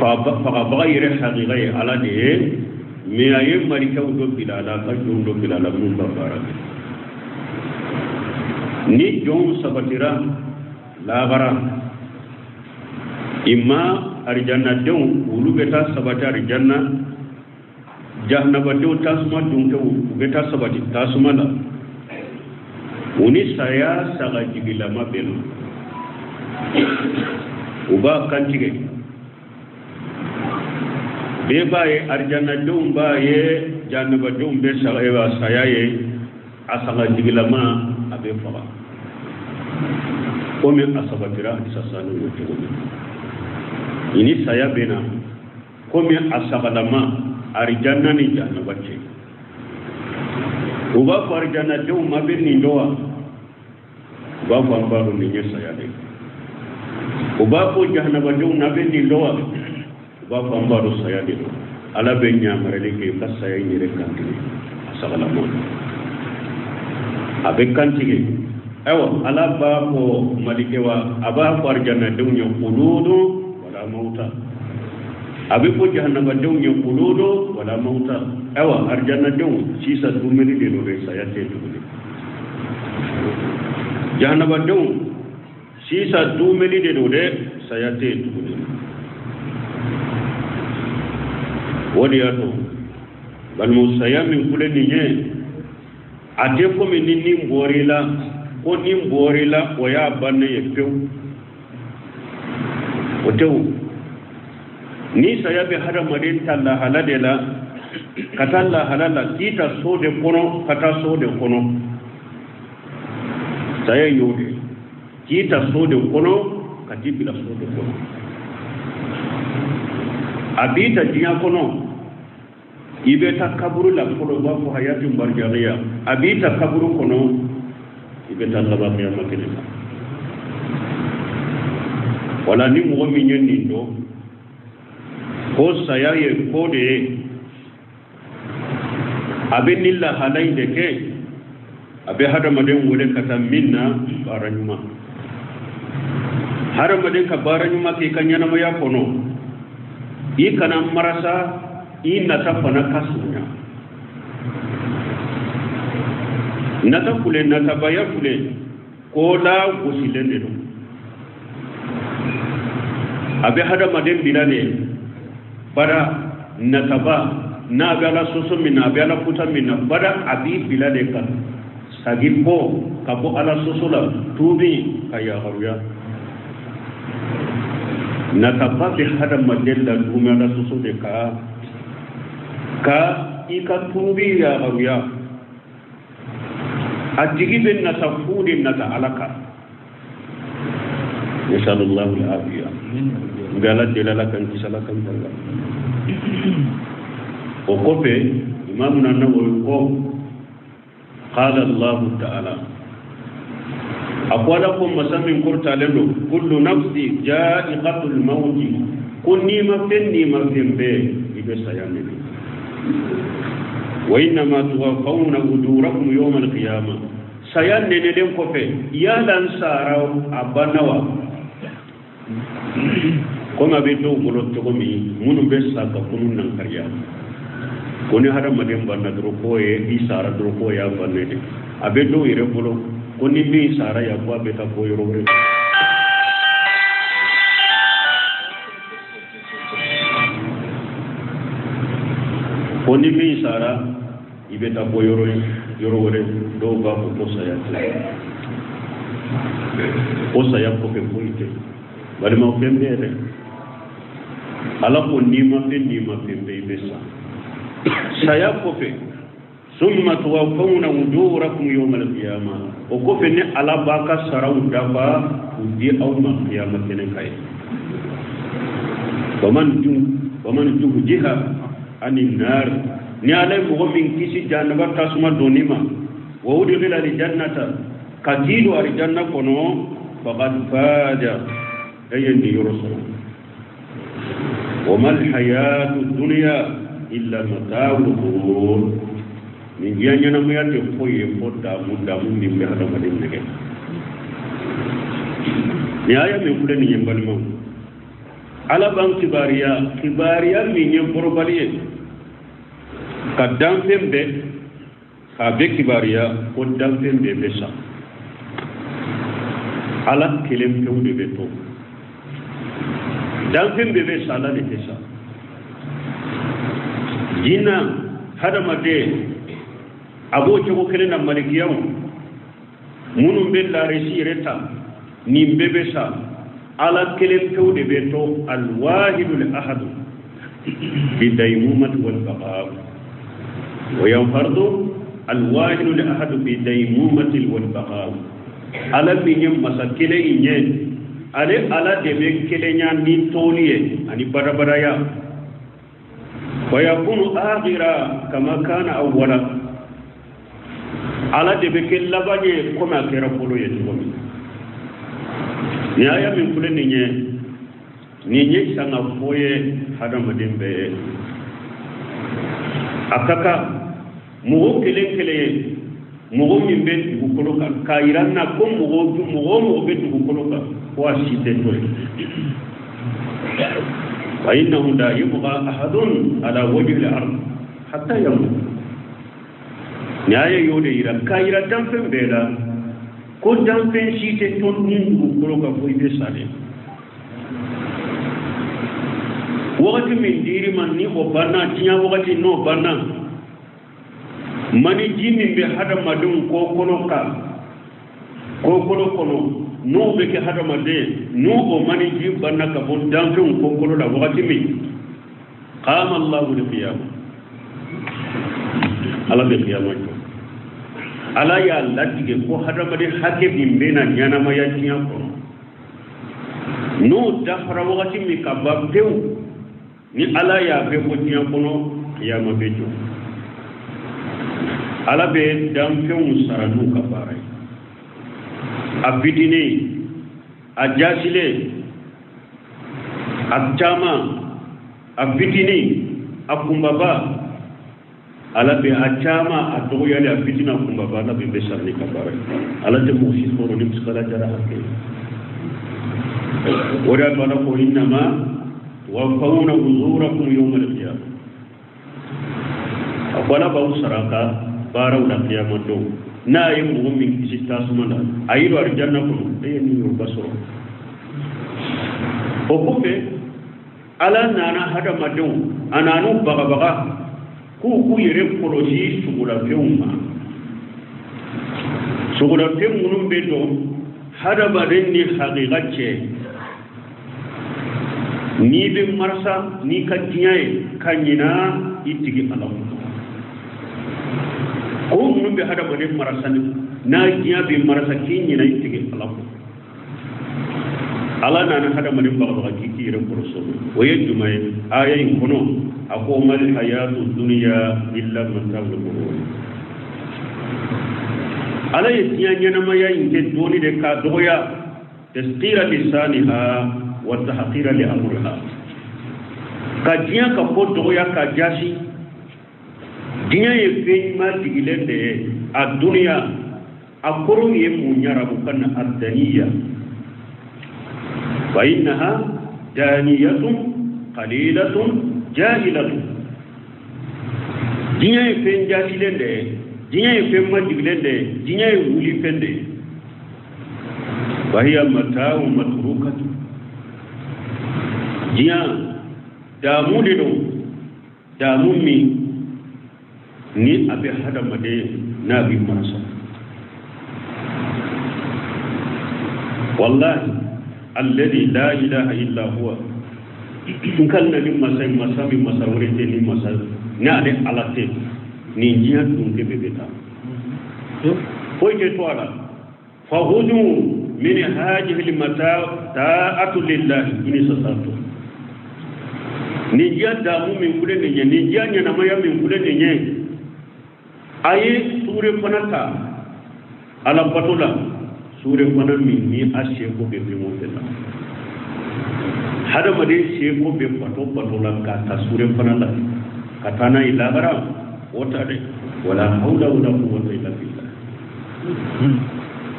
فغير حقيقي على ده ما يمري كودو بلالا كجوندو بلالا من بارك ني جون سبتيرا لا غرا إما أرجانا جون ولو بتا سبتا أرجانا جهنم جون تاسما جون كو بتا سبتي تاسما لا وني سايا ساغا جبلا ما بينو وبا كانتيجي bebaye arjana dum baye janaba dum be saewa sayaye asanga jigilama abe fala o men asabatira sasanu wote ini saya bena ko men asagalama arjana ni janaba ce uba arjana dum mabe ni doa uba ambaru ni saya de uba ko janaba dum nabe ni doa ba fambaru saya de ala be nyamare de ke ka saya nyire kanti asagala mo abe kanti ewa ala ba ko malike wa aba ko arjana dunya quludu wala mauta abe ko jahannama dunya quludu wala mauta ewa arjana dunya sisa dumeli de no be saya te dubule jahannama dunya sisa dumeli de no de saya te dubule wodi yato bal musaya min kuleni nye ate ko min ni mborila ko ni mborila o ya banne yepew otew ni saya be hada madin talla haladela katalla halala kita sode kono kata sode kono saya yode kita sode kono katibila sode kono abita dinya kono ibeta kaburu la folo ba ko hayatu barjariya abita kaburu kono ibeta Allah ba ya makene wala ni mo mi nyendi do ko sayaye ko de abenilla halaide ke abe hada maden wole kata minna baranyuma hada maden ka baranyuma ke kanyana ma ya kono i kana marasa i nata fana kasunya nata kule nata baya kule kola gusilende do abe hada madem bilane bara nata ba na gala soso min abe ala puta min bara abi bilane kan sagibo kabo ala soso la tubi kaya haruya natapa bi hada madella dumela susu de ka ikatubi ya gawiya ajigi ben natafudi nata alaka yasallallahu alafiya ngala delala kan kisalakan dalla o kope imam nanawi ko qala allah ta'ala أقولكم مسامين كرتا لندو كل نفس جائقة الموت كني مفتني مفتن به يبسا يامني وإنما توفون أجوركم يوم القيامة سيان ندم كفي يا لانسارا أبنوا كما بيتو ملوتكمي من بسا كفنون نكريا كوني هذا مدين بنا دروكوي إسارا دروكوي أبنوا أبيتو يربولو koni bi sara ya kwa beta ko yorore koni bi sara ibeta ko yorore do ba ko saya ko pe ko ite bali ma pembe re ala ko ni ma pembe ibesa saya ko pe ثم توفون أجوركم يوم القيامة وكفن على باكا سراو دابا ودي أو ما قيامة نكاي ومن جهها عن النار نعلم مغمين كيسي جانبا تاسما دونيما وودخل الجنة كتيل الجنة كنو فقد فاز أي يرسل وما الحياة الدنيا إلا متاع الغرور min jiyanya na muyate foye foda mudamu min be hada madin nege ni aya me kule ni yembal mo ala ban kibariya min ye borobaliye ka danfen be ka be kibariya ko danfen be be sa ala kelen pew de be to danfen be be sa ala de be sa jinna hadamade abo cogo kelen na malikiyaw munum be laare sireta nin bebe sa ala kelen pew de be to alwahidul ahad bi daymumati wal baqa wa yanfardu alwahidul ahad bi daymumati wal baqa ala binyam masakile inye ale ala de be kelenya ni toliye ani barabaraya wa yakunu akhira kama kana awwala ala de be kellabaje koma kera polo ye tukomi ni aya min kule ni nye sanga foye hadamaden be akaka mugo kele mugo min be dugu koloka kairanna ko mugo be dugu koloka ko asite to wa innahu la yubqa ahadun ala wajhi al-ard hatta yamut ni aya yode ira kaira damfen bela ko damfen site ton nin dugu koloka ko ibe sale wakati min diri man ni o barna tinya wakati no barna mani jimin be hada madun ko kono kono no be ke hada made no o mani jim barna ka bon danfun ko kono da wakati min qama allah li qiyam ala be qiyamah ala ya latige ko hada made hakke bimbe na nyana ma ya tinya ko no dafara wakati mi ka babdew ni ala ya be ko tinya kono qiyama be jo ala be damfe musaranu ka barai abidine ajasile ajama abidine akumbaba ala be ajama adoya le abidina akumbaba ala be besarni ka barai ala te musis ko nim skala jara hakke wala bana ko inma وفون أجوركم يوم القيامة أقولا باو سراكا بارو القيامة دو نا يمهم من كسيستاس منا أيرو أرجانا كنو أيني يوبسو وكوفي ألا نانا هذا مدو أنا نو بغا بغا كو يرم كروشي سغولا فيوما سغولا فيوم منو بدو هذا بدني حقيقة ni be marsa ni ka tiyaye kanyina itigi alaw ko mun be hada bade marsa na tiya be marsa kinyina itigi alaw ala na hada made baga kiki re kurso waye jumay ayayin kono ako mal hayatu dunya illa mata'ul ghurur ala tiya nyana maya inte doni de ka doya tasqira lisaniha والتحقير لأمرها كجيا كفوتو يا كجاشي دنيا يفين ما تقلد الدنيا أقرم يمونيا ربكن الدنيا فإنها دانية قليلة جاهلة دنيا يفين جاشي لند دنيا يفين ما تقلد دنيا يولي فند وهي متاع متروكة jiya damu de do damu mi ni abe hada made na bi marasa wallahi alladhi la ilaha illa huwa in kalna min masami masawrite ni masal na de alate ni jiya dum ke bebeta ko je to ala fa hudu min hadhihi almata ta'atu lillahi in sasatu ni jiya damu min kule ne ni jiya nyana maya min kule ne aye sure fanaka ala patula sure fanan min ni ashe ko be mo fela hada made she ko be patula ka ta sure fanala ka tana ila bara wota de wala hawla wala quwwata illa billah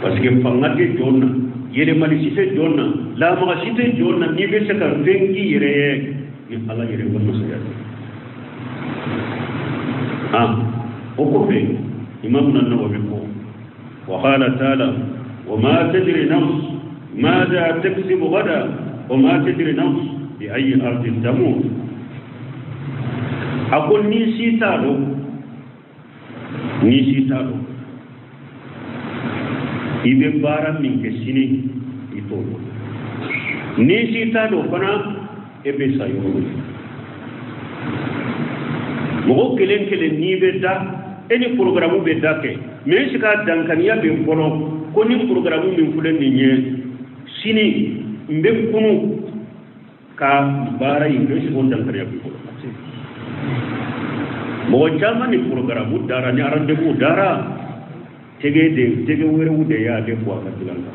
parce que fangate jonna yele mali site jonna la ma site jonna ni be saka vengi yere ni Allah yere ko masaya وكفي إمامنا النووي وقال تعالى وما تدري نفس ماذا تكسب غدا وما تدري نفس بأي أرض تموت أقول نيسي تارو إبن بارا من كسيني يطول نيسي تارو فنا إبن سايرو mogo kelen ni be da eni programme be da ke mais sika dankaniya be kono ko ni programme min fulen ni nye sini mbe kunu ka bara yimbe si on dankaniya be kono mogo jama ni programme dara ni arande bu dara tege were wude ya de ko ka dilanga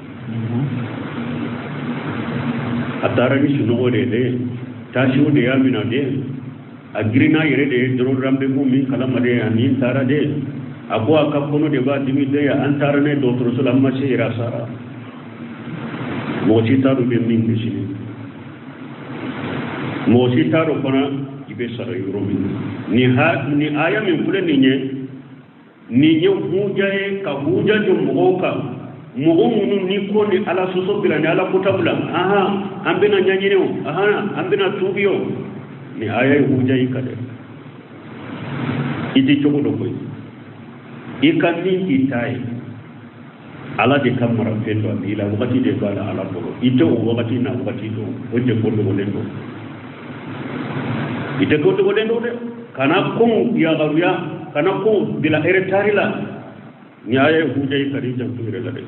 atara ni suno de tashi wude ya mina de agrina yere de doro rambe ko min kala made ani tara de abo akakono de ba dimi de ya antara ne do rasul amma se ira sara mo ci taru be min de sini mo ci taru kona ibe sara yoro min ni aya min kule ni nye hujae ka huja jo moka mogo munu ni ko ni ala soso bila ni ala kutabula ambena nyanyineo ambena tubiyo ni aya hujai kade iti chogo do koy ikani itai ala de kamara fendo bila wakati de bala ala bolo ito wakati na wakati do oje ko do lendo ite ko do lendo de kana ko ya garuya kana ko bila eretari la ni aya hujai kadi jam to rela de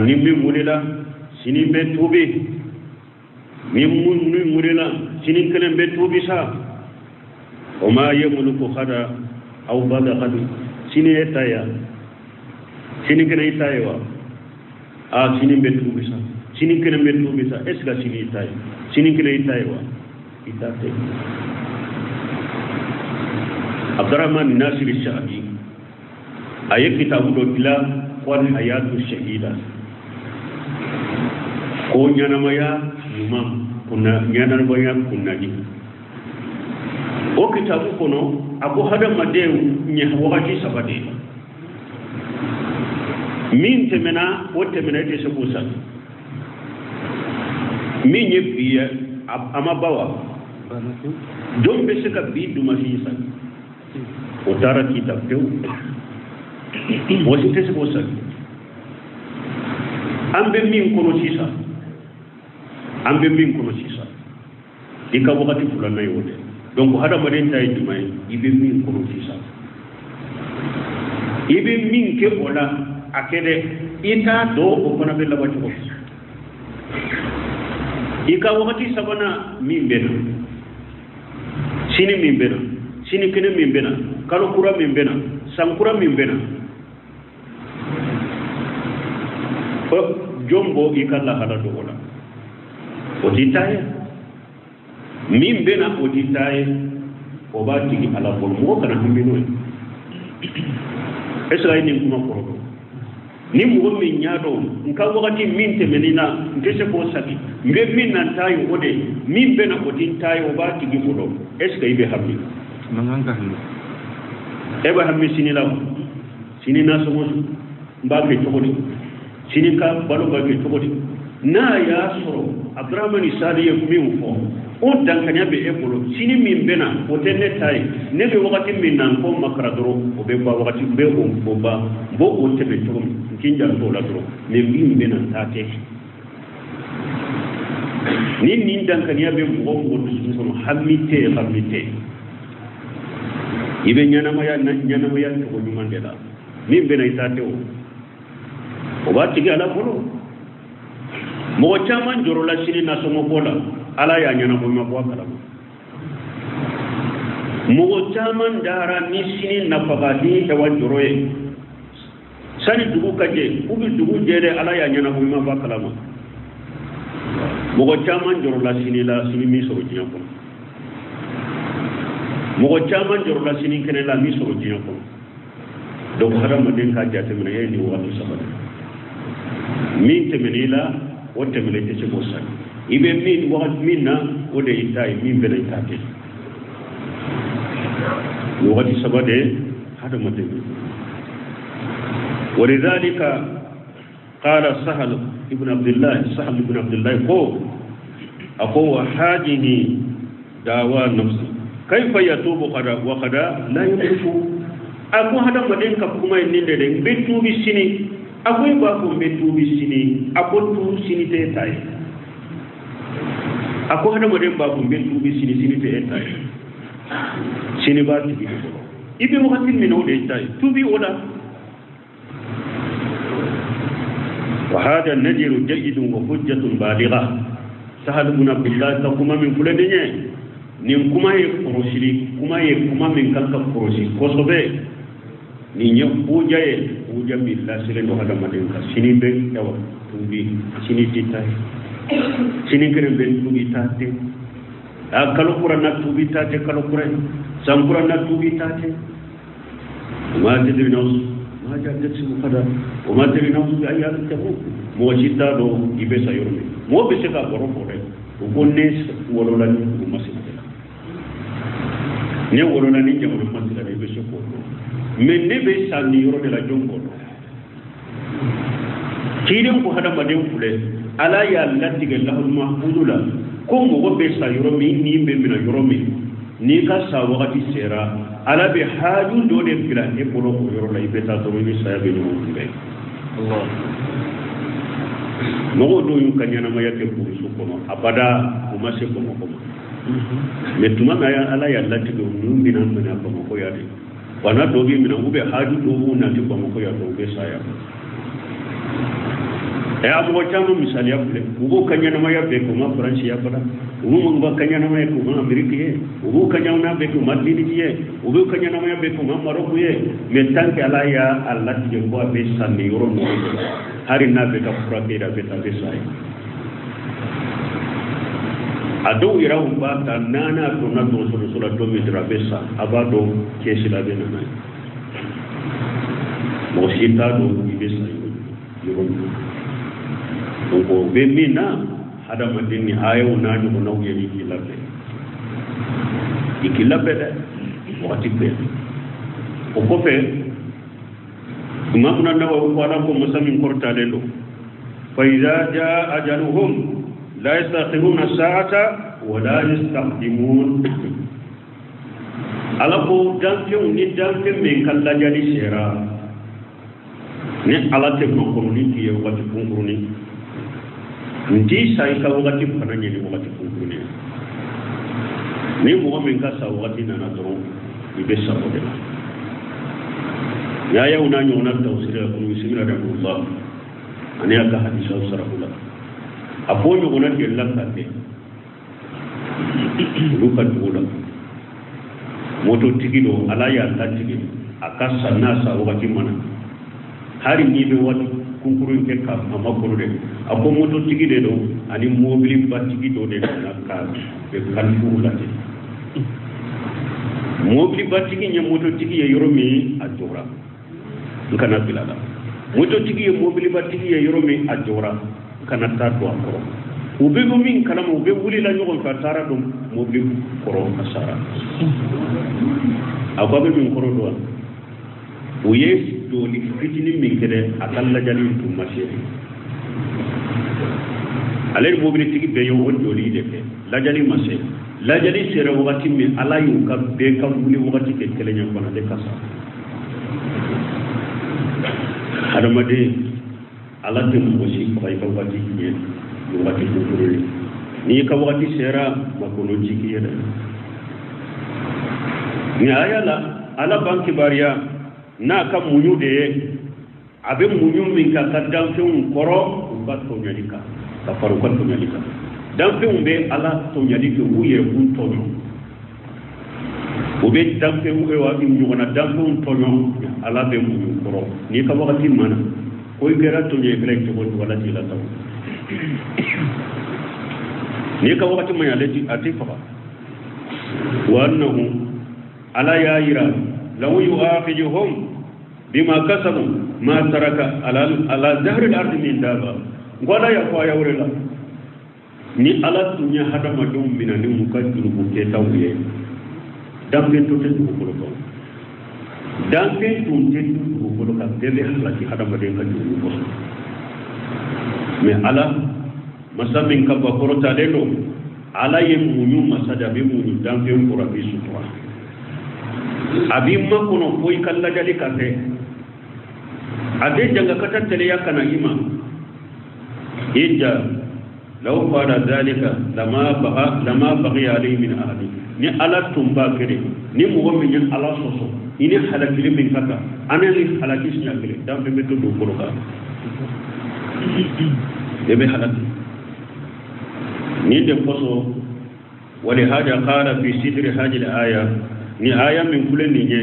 nimbi mulila sini be tubi mimmun murila sinin kelen be tubi sa o ma yemuluku khada aw bada khadu sini etaya sinin kelen etaya wa sinin be tubi sa sinin kelen be tubi sa esga sinin etaya sinin kelen etaya wa itate Abdurrahman Nasir Shahidi ayat kitabu do ila qad hayatu shahida ko nyanamaya imam kuna nyanar boya kunna di o kitabu kono abu hada madew nya wakati sabade min temena o temena te sebusa min yebiya amabawa don be seka bidu mahisa o tara kitab tew o site sebusa ambe min kono sisa ambe min kono sisa ika wakati fulana yode donc hada maden tay jumay ibe min kono sisa ibe min ke ola akede ita do o kona be labati ko ika wakati sabana min bena sini kene min bena kalo kura min bena sankura min bena o jombo ika la hada do ola otitaye min bena otitaye o ba tigi ala bol mo kana hambino esra ni kuma ko ni mo min nyaado nka wakati min temenina ngese ko saki mbe min nan tayo ode min bena otitaye o ba tigi fudo esra ibe hammi manganga hammi eba hammi sinila sinina so mo mba ke tokodi sinika balo ba ke tokodi na ya soro Abdurrahman Isadi ye min fo o dankanya be e bolo sini min bena o tenne tay ne be wakati min nan ko makara doro o be ba wakati be o boba bo o tebe to kinja to la doro ne min bena tate ni dankanya be mo o du so hamite ibe nyana maya to ko mandela min bena itate o ba tigi ala bolo mo chaman joro la sini na somo bola ala ya nyana bo ma bo kala mo chaman dara ni sini na pagadi e wa joro e sani dugu kaje ubi dugu jere ala ya nyana bo ma bo kala mo chaman joro la sini mi so jiya ko mo chaman joro la sini kene la mi so jiya ko do haram den ka jate mena e ni wa sabata min temenila o temele te bosan ibe min wa minna o de itai min bele itate no wadi sabade hada mate ولذلك قال سهل ابن عبد الله أقوى حاجه دعوى نفسه كيف يتوب وقد لا يملك أقوى هذا مدين كفكما ينين بيتو بسيني أقوى باكم بيتو بسيني أقوى تو سيني تيتاي أقوى هذا مدين باكم بيتو بسيني سيني تيتاي سيني باتي إبي مغتل من هو تيتاي توبي ولا وهذا النذير جيد وحجة بالغة سهل بن عبد الله تقوم من كل دنيا نكما يفرشي كما من كلك فرشي كوسبه نينيو بوجا بالله سلم هذا مدين سيني بن يا توبي سيني تيتاي سيني كرم بن توبي تاتي كالو قرانا توبي تاتي كالو قران سامقرانا توبي تاتي ما تدري نوس ما جاءت سمكدا وما تدري نوس بأيام تموت موجيتا دو يبسا يرمي مو بسكا غروفوري وكونيس ولولاني ومسكدا ne wolona ni jamu masila be soko men ne be sani yoro de la jongo kidin ko hada maden fule ala ya lati ga lahul mahfuzula ko mo be sa yoro mi ni be mina yoro mi ni ka sa wakati sera ala be haju do de fila e bolo ko yoro la ibeta to mi sa be no be Allah no do yu kanyana ma yake ko soko no abada ko mase ko mo mais tuma na ya ala ya lati do num binan mena ko ko ya de wana do bi mina ube haju do na ti ko ko ya do be saya e abu chama misali yable ubu kanya na maya be ko ma france ya fara ubu mo kanya na maya ko ma amerika ye ubu kanya na be ko madini ye ubu kanya na maya be ko ma maroko ye mais tant que ala ya allah ti ko be sanni yoro no hari na be ka fura be da be ta be saya ado iraw ba ta nana to na to so la to mi drabesa abado kesi la be nana mo sita do ibesa yo ko be mina hada madini ayo na do na uye ikilabe de wati be o ko fe ngam na wa ko ala ko musamin korta de lo fa iza jaa ajaluhum لا يستأخرون الساعة ولا يستقدمون ألقو دانكم ندانكم من كلا جالي سيرا ne ala te ko ko ni ti wakati kunkuruni ndi sai ka wakati pananya ni wakati kunkuruni ni mo men ka sa wakati na doro ibe sa ode ya una nyona tawsira ko bismillah rahmatullah ani aka hadisa sarahullah aponyo onan de lankate luka dula moto tigido ala ya tigi akasa nasa wakati mana hari ni be wati kunkuru ke ka amakuru de apo moto tigide do ani mobili batigido de na ka be kanfu lati mobili batigi nya moto tigi ye yoromi ajora kana bilala moto tigi ye mobili batigi ye yoromi ajora kana ta do akoro ube go min kana mo be wuli la nyogol ka tara dum mo be koro asara ababe min koro do o yes do li fitini min kede akalla jali dum mashe ale mo be tigi be yo won do li de la jali mashe la jali sere wakati mi alayu ka be ka wuli wakati ke kelenya kona de kasa hadamade ala te mo si fay ka wakati ni wakati kukuri ni ka wakati sera makono jiki yada ni ayala ala banki bariya na ka munyu de abe munyu min ka kadam fe un koro ba to nyalika ka faru ka to nyalika dan fe un be ala to nyalika uye un to no obe dan fe un wa bi munyu na dan fe un to no ala be munyu koro ni ka wakati mana koy gera to nye grek to wala ti la taw ni ka wakati mai alaji atifa wa annahu ala yaira law yu'afijuhum bima kasabu ma taraka ala dhahr al-ard min daba ngwala ya kwa ya wurela ni ala tunya hada madum mina ni mukaddiru ke tawye dambe to te ko ko dambe tun te ko ko ka bebe halaki hada madin ka ju ko me ala masamin ka ba korota de do ala ye munyu masada be munyu dambe ko rabi sutra abi makono koy kala jali kase ade janga kata tele yakana ima idda law qala dhalika lama baghi alayhi min ahli ni ala tumba kere ni mo min yan ala soso ini halakile min kata anani halakis nya kere dambe meto do koroka ebe halaki ni de poso wali hada qala fi sidri hadhihi al-aya ni aya min kuleni nye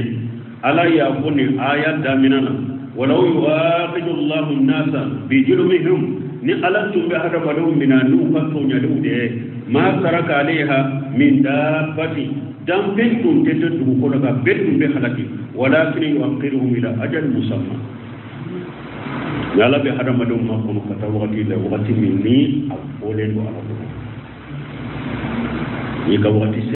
ala ya kuni aya daminana walau yuaqidu Allahu an-nasa bi julmihim ni ala tumbe hada badu minanu fato nyadu de ma saraka alaiha min dabati dam bentum tetu ko daga bentum be halaki walakin yuaqiruhum ila ajal musamma yalla be hada madum ma ko kata wati la wati minni al qawlu ala ni ka wati